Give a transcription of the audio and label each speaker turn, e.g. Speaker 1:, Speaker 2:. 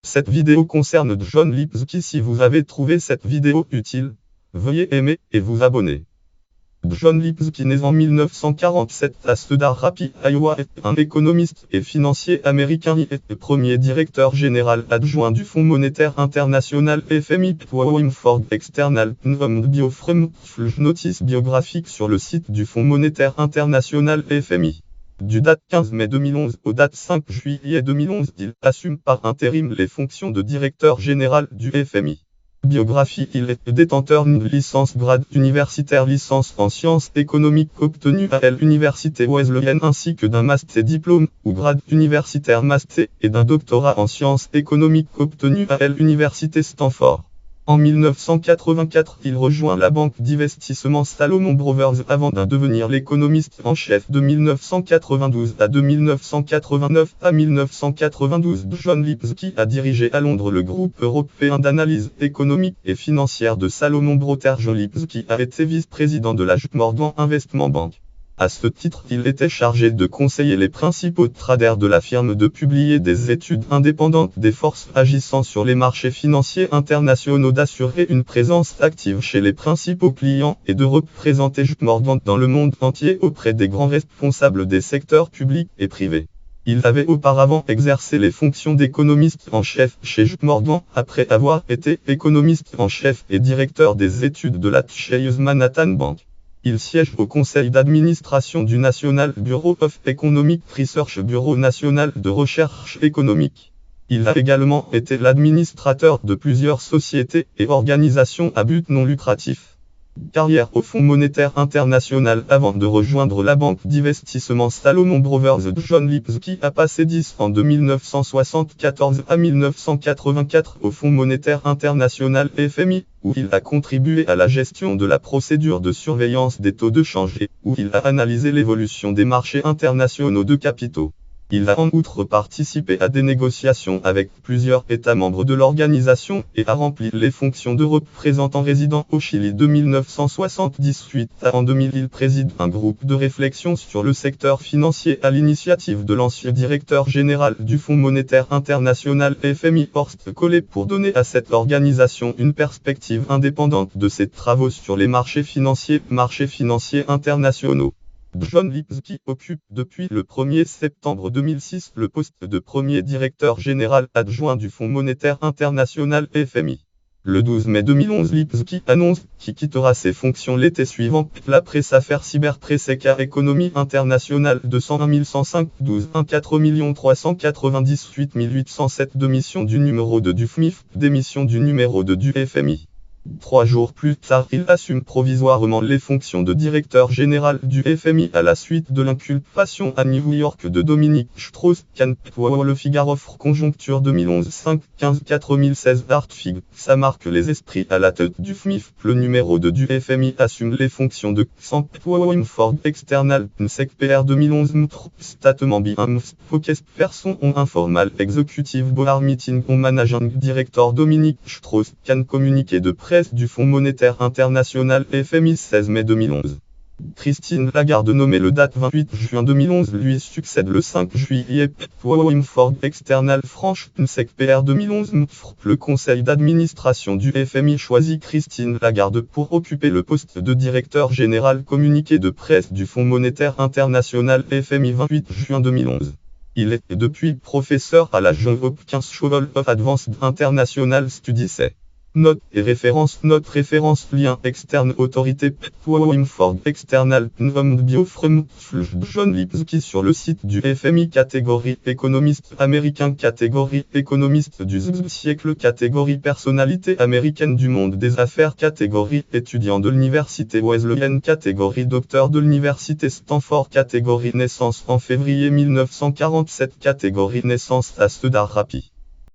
Speaker 1: Cette vidéo concerne John Lipsky. Si vous avez trouvé cette vidéo utile, veuillez aimer et vous abonner. John Lipsky, né en 1947 à Cedar Rapids, Iowa, est un économiste et financier américain. Il est le premier directeur général adjoint du Fonds monétaire international FMI. Ford External notice biographique sur le site du Fonds monétaire international FMI. Du date 15 mai 2011 au date 5 juillet 2011, il assume par intérim les fonctions de directeur général du FMI. Biographie. Il est détenteur d'une licence grade universitaire, licence en sciences économiques obtenue à l'Université Wesleyenne, ainsi que d'un master diplôme ou grade universitaire master et d'un doctorat en sciences économiques obtenu à l'Université Stanford. En 1984, il rejoint la banque d'investissement Salomon Brothers avant de devenir l'économiste en chef de 1992 à 1989. À 1992, John Lipsky a dirigé à Londres le groupe européen d'analyse économique et financière de Salomon Brothers. John Lipsky a été vice-président de la JP Morgan Investment Bank. À ce titre, il était chargé de conseiller les principaux traders de la firme, de publier des études indépendantes des forces agissant sur les marchés financiers internationaux, d'assurer une présence active chez les principaux clients et de représenter JP Morgan dans le monde entier auprès des grands responsables des secteurs publics et privés. Il avait auparavant exercé les fonctions d'économiste en chef chez JP Morgan, après avoir été économiste en chef et directeur des études de la Chase Manhattan Bank. Il siège au conseil d'administration du National Bureau of Economic Research, Bureau national de recherche économique. Il a également été l'administrateur de plusieurs sociétés et organisations à but non lucratif. Carrière au Fonds monétaire international. Avant de rejoindre la banque d'investissement Salomon Brothers, John Lipsky a passé 10 ans de 1974 à 1984 au Fonds monétaire international FMI, où il a contribué à la gestion de la procédure de surveillance des taux de change et où il a analysé l'évolution des marchés internationaux de capitaux. Il a en outre participé à des négociations avec plusieurs États membres de l'organisation et a rempli les fonctions de représentant résident au Chili de 1978 à en 2000. Il préside un groupe de réflexion sur le secteur financier à l'initiative de l'ancien directeur général du Fonds monétaire international FMI, Horst Kohler, pour donner à cette organisation une perspective indépendante de ses travaux sur les marchés financiers internationaux. John Lipsky occupe depuis le 1er septembre 2006 le poste de premier directeur général adjoint du Fonds monétaire international FMI. Le 12 mai 2011, Lipsky annonce qu'il quittera ses fonctions l'été suivant. La presse affaire cyberpresse économie internationale 201 105 12 1 4 398 807 démission du numéro 2 du FMIF, démission du numéro 2 du FMI. 3 jours plus tard, il assume provisoirement les fonctions de directeur général du FMI à la suite de l'inculpation à New York de Dominique Strauss-Kahn. Le Figaro. Conjoncture 2011 5-15 4016 Artfig. Ça marque les esprits à la tête du FMIF. Le numéro 2 du FMI assume les fonctions de Ford External PR 2011 Statement Focus Person on Informal Executive Board Meeting on Managing Director Dominique Strauss-Kahn. Communiqué de presse du Fonds monétaire international FMI 16 mai 2011. Christine Lagarde, nommée le date 28 juin 2011, lui succède le 5 juillet. Ford External France PR 2011. Le conseil d'administration du FMI choisit Christine Lagarde pour occuper le poste de directeur général. Communiqué de presse du Fonds monétaire international FMI 28 juin 2011. Il est depuis professeur à la Johns Hopkins School of Advanced International Studies. Note et référence. Note référence. Lien externe. Autorité. Ford External John Lipsky sur le site du FMI. Catégorie économiste américain. Catégorie économiste du siècle. Catégorie personnalité américaine du monde des affaires. Catégorie étudiant de l'université Wesleyenne. Catégorie docteur de l'université Stanford. Catégorie naissance en février 1947. Catégorie naissance à Cedar Rapids.